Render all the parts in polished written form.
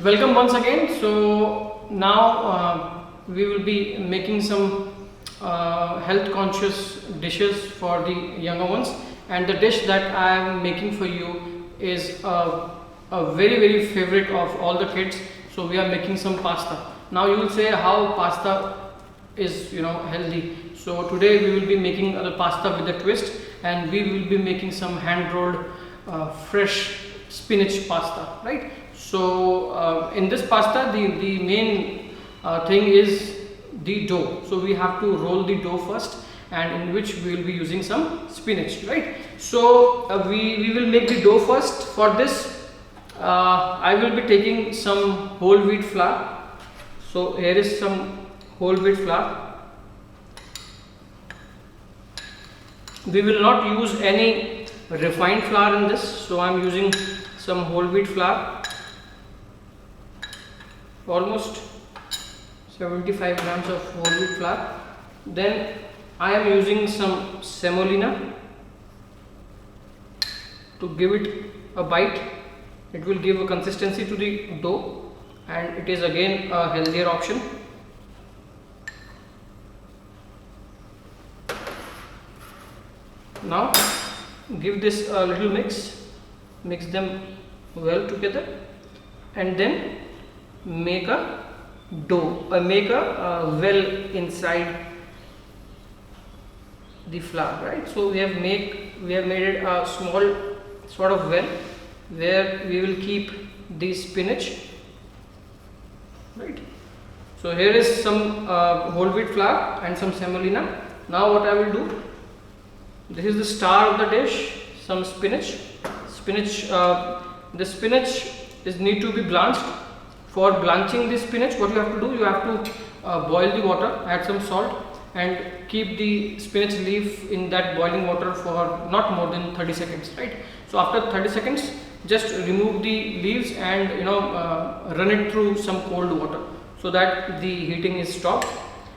Welcome once again. So now we will be making some health conscious dishes for the younger ones, and the dish that I am making for you is a very favorite of all the kids. So we are making some pasta. Now you will say how pasta is healthy. So today we will be making the pasta with a twist, and we will be making some hand rolled fresh spinach pasta, right? So in this pasta the main thing is the dough. So we have to roll the dough first, and in which we will be using some spinach, right? So we will make the dough first. For this I will be taking some whole wheat flour. So here is some whole wheat flour. We will not use any refined flour in this, so I am using some whole wheat flour, almost 75 grams of whole wheat flour. Then I am using some semolina to give it a bite. It will give a consistency to the dough, and it is again a healthier option. Now give this a little mix them well together, and then make a dough, make a well inside the flour, right? So we have made it a small sort of well where we will keep the spinach, right? So here is some whole wheat flour and some semolina. Now what I will do, this is the star of the dish, some spinach. The spinach is need to be blanched. For blanching the spinach, what you have to do, you have to boil the water, add some salt, and keep the spinach leaf in that boiling water for not more than 30 seconds, right? So after 30 seconds, just remove the leaves and run it through some cold water so that the heating is stopped,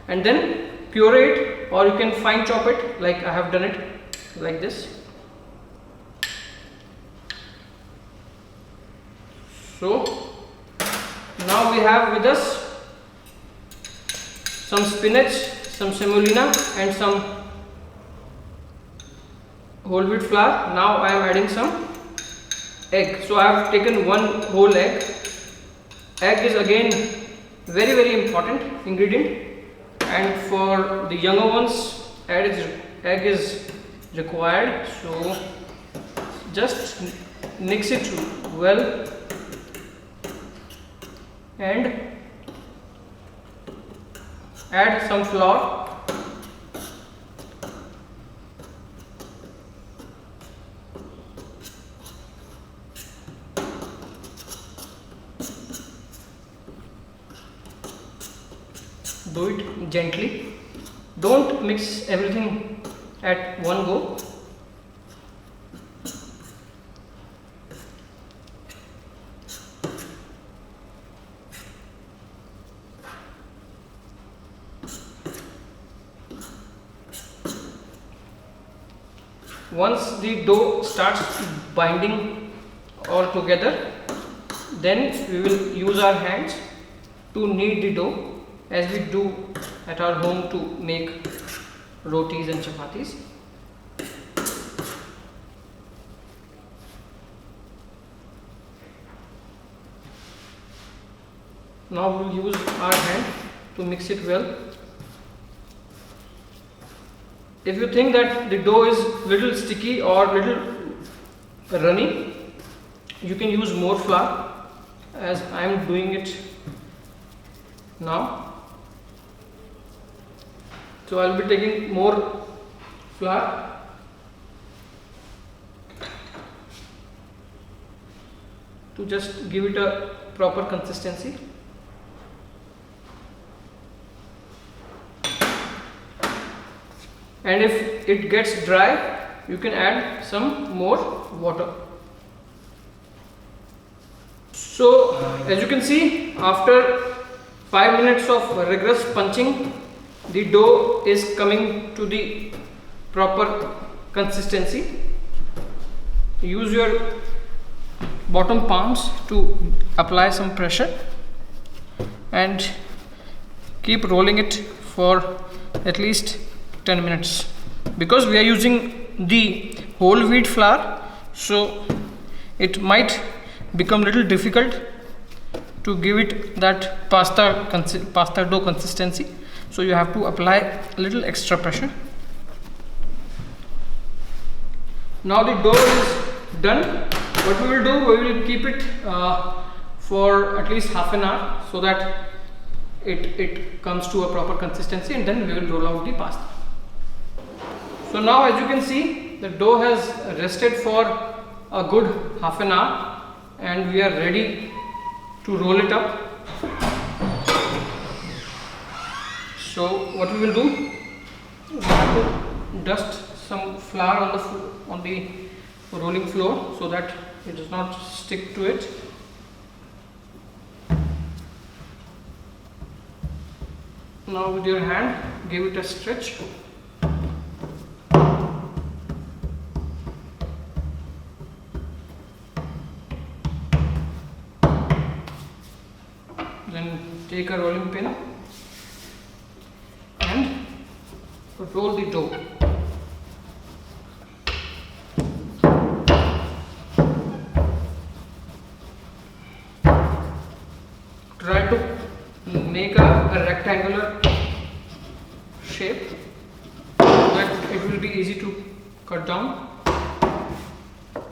and then puree it, or you can fine chop it like I have done it like this. So now we have with us some spinach, some semolina, and some whole wheat flour. Now I am adding some egg. So I have taken one whole egg. Egg is again very important ingredient, and for the younger ones egg is required. So just mix it well and add some flour. Do it gently. Don't mix everything at one go. Once the dough starts binding all together, then we will use our hands to knead the dough as we do at our home to make rotis and chapatis. Now we will use our hand to mix it well. If you think that the dough is little sticky or little runny, you can use more flour, as I am doing it now. So I will be taking more flour to just give it a proper consistency. And if it gets dry, you can add some more water. So as you can see, after 5 minutes of rigorous punching, the dough is coming to the proper consistency. Use your bottom palms to apply some pressure and keep rolling it for at least 10 minutes. Because we are using the whole wheat flour, so it might become little difficult to give it that pasta dough consistency, so you have to apply a little extra pressure. Now the dough is done. What we will do, we will keep it for at least half an hour so that it comes to a proper consistency, and then we will roll out the pasta. So now, as you can see, the dough has rested for a good half an hour and we are ready to roll it up. So what we will do, we have to dust some flour on the rolling floor so that it does not stick to it. Now with your hand, give it a stretch. Then take a rolling pin and roll the dough. Try to make a rectangular shape so that it will be easy to cut down.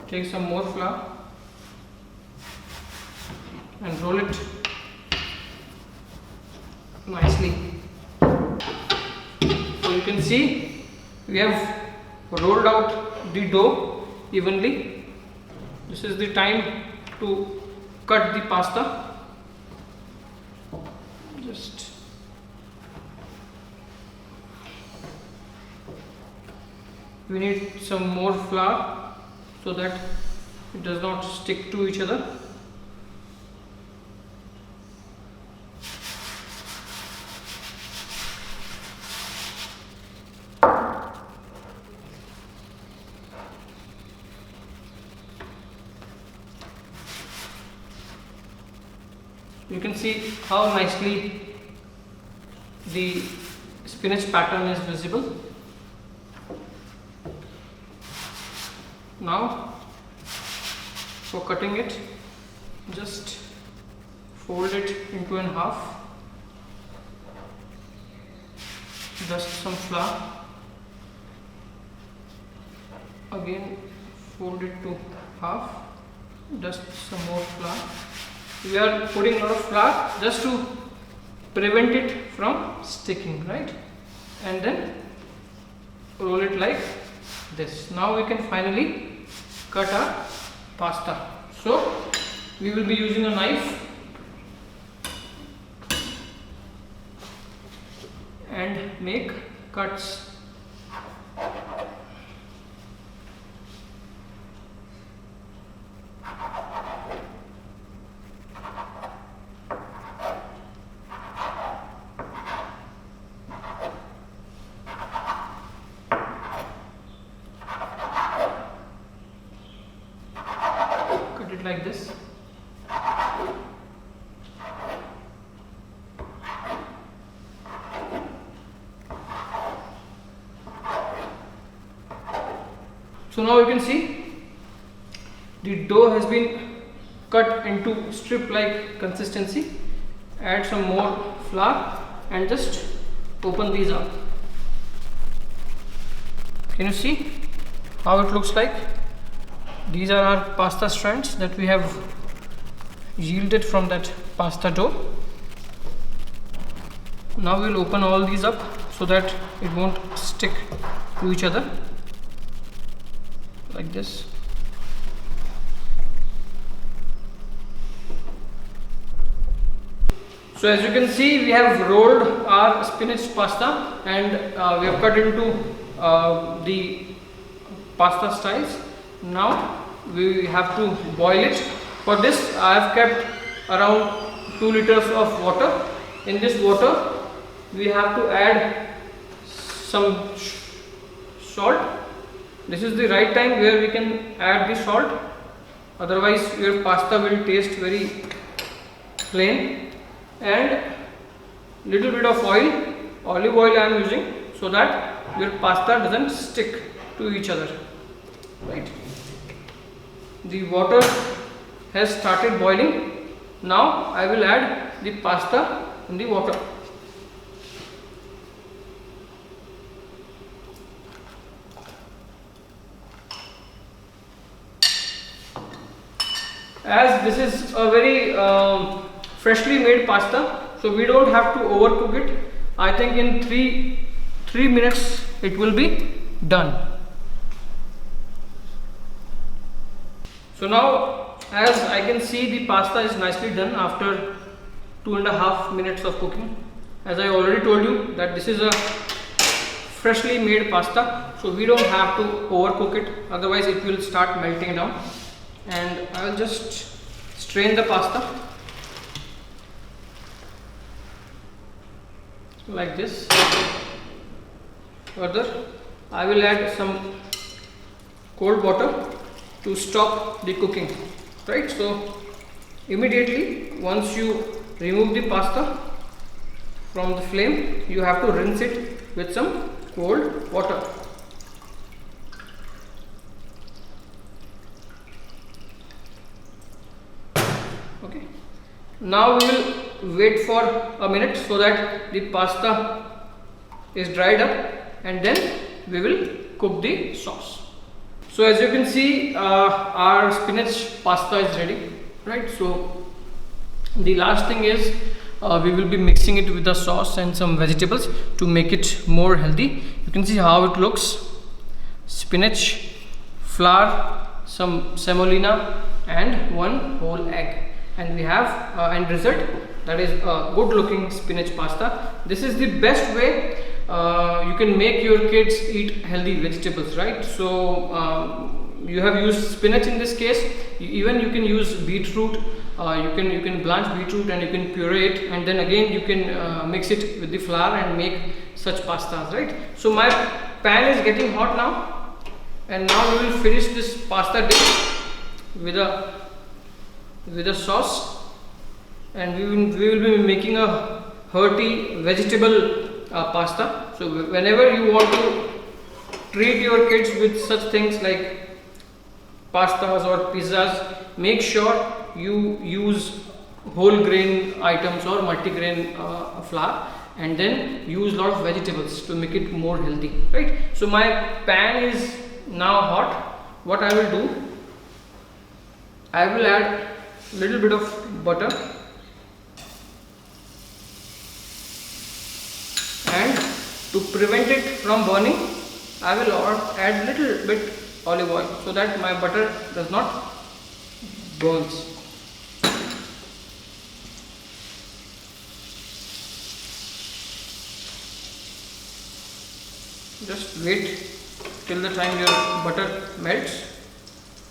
Take some more flour and roll it nicely. So you can see we have rolled out the dough evenly. This is the time to cut the pasta. Just we need some more flour so that it does not stick to each other. You can see how nicely the spinach pattern is visible. Now for cutting it, just fold it into in half, dust some flour, again fold it to half, dust some more flour. We are putting a lot of flour just to prevent it from sticking, right? And then roll it like this. Now we can finally cut our pasta. So we will be using a knife and make cuts. Like this. So now you can see the dough has been cut into strip like consistency. Add some more flour and just open these up. Can you see how it looks like? These are our pasta strands that we have yielded from that pasta dough. Now we will open all these up so that it won't stick to each other, like this. So as you can see, we have rolled our spinach pasta and we have cut into the pasta styles. Now we have to boil it. For this I have kept around 2 liters of water. In this water we have to add some salt. This is the right time where we can add the salt. otherwise your pasta will taste very plain. And little bit of oil, olive oil I am using, so that your pasta doesn't stick to each other, right? The water has started boiling. Now I will add the pasta in the water. As this is a very freshly made pasta, so we don't have to overcook it. I think in 3 minutes it will be done. So now, as I can see, the pasta is nicely done after 2.5 minutes of cooking. As I already told you that this is a freshly made pasta, so we don't have to overcook it, otherwise it will start melting down. And I will just strain the pasta like this. Further, I will add some cold water to stop the cooking, right? So immediately once you remove the pasta from the flame, you have to rinse it with some cold water. Okay, now we will wait for a minute so that the pasta is dried up, and then we will cook the sauce. So as you can see, our spinach pasta is ready, right? So the last thing is we will be mixing it with the sauce and some vegetables to make it more healthy. You can see how it looks: spinach, flour, some semolina, and one whole egg. And we have end result, that is a good looking spinach pasta. This is the best way you can make your kids eat healthy vegetables, right? So you have used spinach in this case. Even you can use beetroot. You can blanch beetroot and you can puree it, and then again you can mix it with the flour and make such pastas, right? So my pan is getting hot now, and now we will finish this pasta dish with a sauce, and we will be making a hearty vegetable pasta. So whenever you want to treat your kids with such things like pastas or pizzas, make sure you use whole grain items or multigrain flour, and then use lot of vegetables to make it more healthy, right? So my pan is now hot. What I will do, I will add little bit of butter and to prevent it from burning, I will add little bit olive oil so that my butter does not burns. Just wait till the time your butter melts.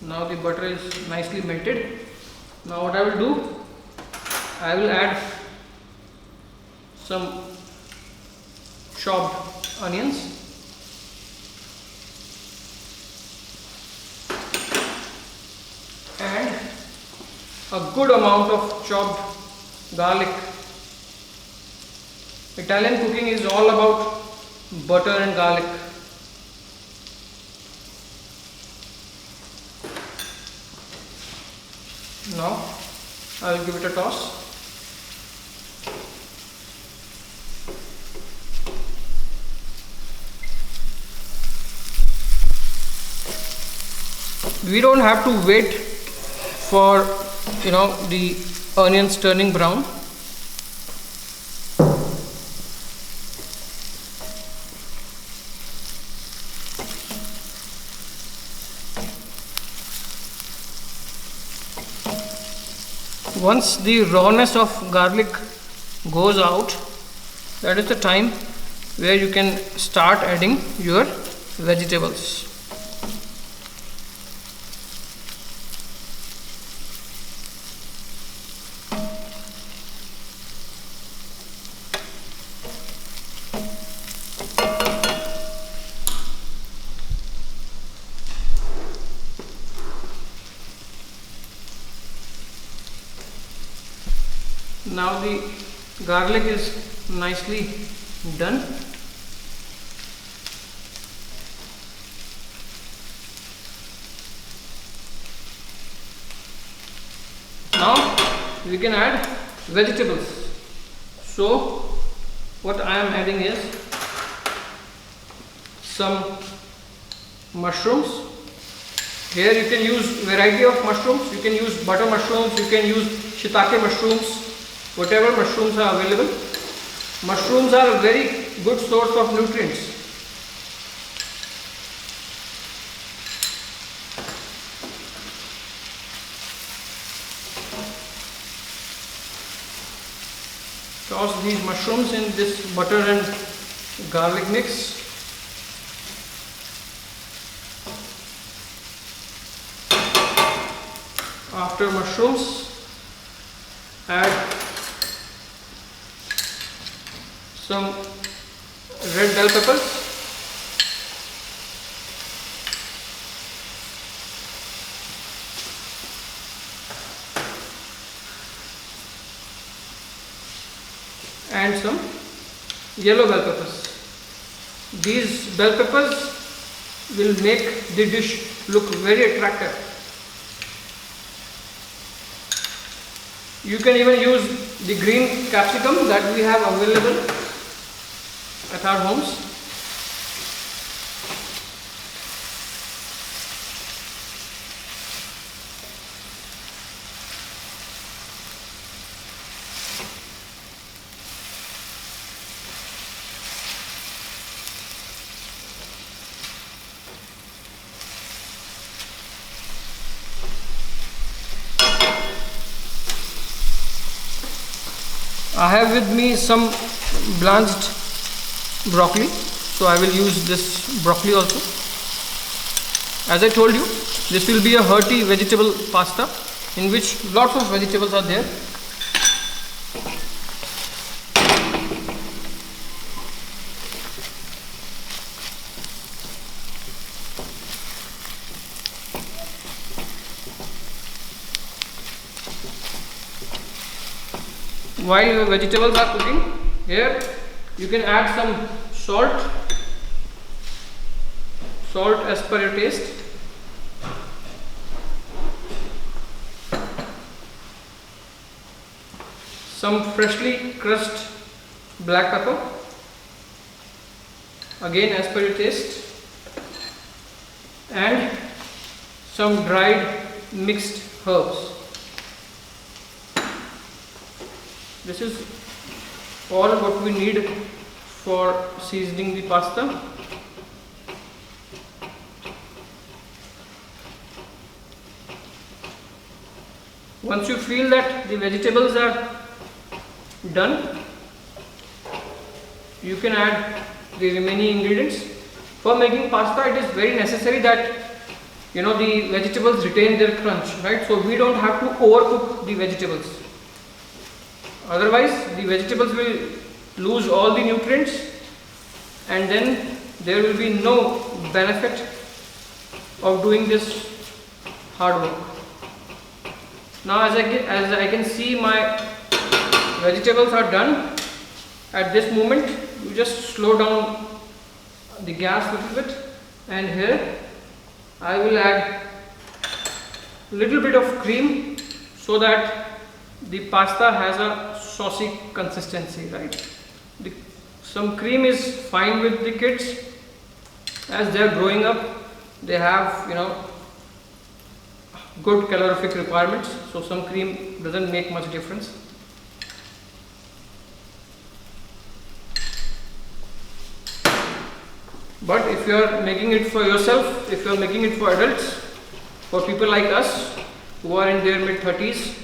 Now the butter is nicely melted. Now what I will do, I will add some chopped onions and a good amount of chopped garlic. Italian cooking is all about butter and garlic. Now I will give it a toss. We don't have to wait for the onions turning brown. Once the rawness of garlic goes out, that is the time where you can start adding your vegetables. Now the garlic is nicely done. Now we can add vegetables. So what I am adding is some mushrooms. Here you can use variety of mushrooms. You can use butter mushrooms, you can use shiitake mushrooms, whatever mushrooms are available. Mushrooms are a very good source of nutrients. Toss these mushrooms in this butter and garlic mix. After mushrooms, add some red bell peppers, and some yellow bell peppers. These bell peppers will make the dish look very attractive. You can even use the green capsicum that we have available at our homes. I have with me some blanched broccoli, so I will use this broccoli also. As I told you, this will be a hearty vegetable pasta in which lots of vegetables are there. While your vegetables are cooking, here you can add some salt as per your taste. Some freshly crushed black pepper, again as per your taste, and some dried mixed herbs. This is all what we need for seasoning the pasta. Once you feel that the vegetables are done, you can add the remaining ingredients. For making pasta, it is very necessary that the vegetables retain their crunch, right? So we don't have to overcook the vegetables. Otherwise, the vegetables will lose all the nutrients, and then there will be no benefit of doing this hard work. Now, as I can see, my vegetables are done. At this moment, you just slow down the gas a little bit, and here I will add a little bit of cream so that the pasta has a saucy consistency, right? Some cream is fine with the kids. As they are growing up, they have good calorific requirements, so some cream doesn't make much difference. But if you are making it for yourself, if you are making it for adults, for people like us who are in their mid-30s,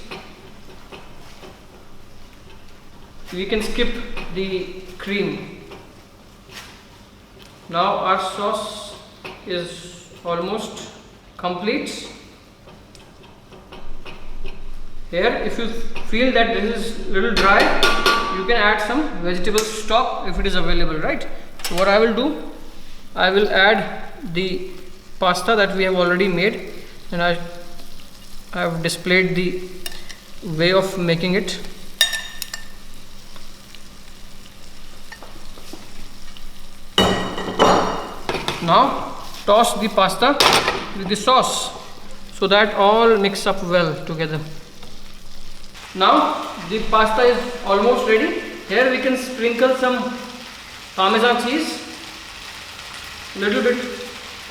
we can skip the cream. Now our sauce is almost complete. Here, if you feel that this is a little dry, you can add some vegetable stock if it is available, right? So what I will do, I will add the pasta that we have already made, and I have displayed the way of making it. Now toss the pasta with the sauce so that all mix up well together. Now the pasta is almost ready. Here we can sprinkle some Parmesan cheese. Little bit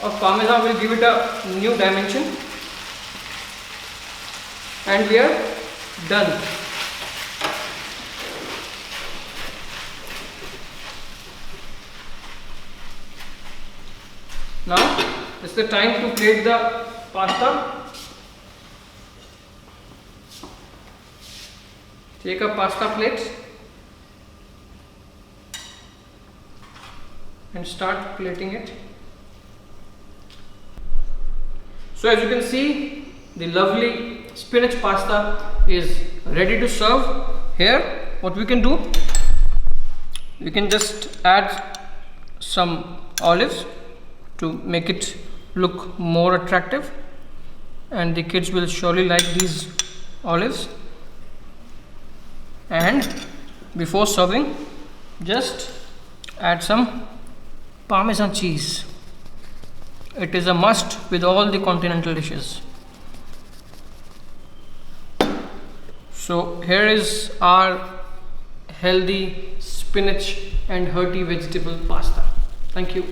of Parmesan will give it a new dimension. And we are done. Now it's the time to plate the pasta. Take a pasta plate and start plating it. So as you can see, the lovely spinach pasta is ready to serve. Here what we can do, we can just add some olives to make it look more attractive, and the kids will surely like these olives. And before serving, just add some Parmesan cheese. It is a must with all the continental dishes. So here is our healthy spinach and hearty vegetable pasta. Thank you.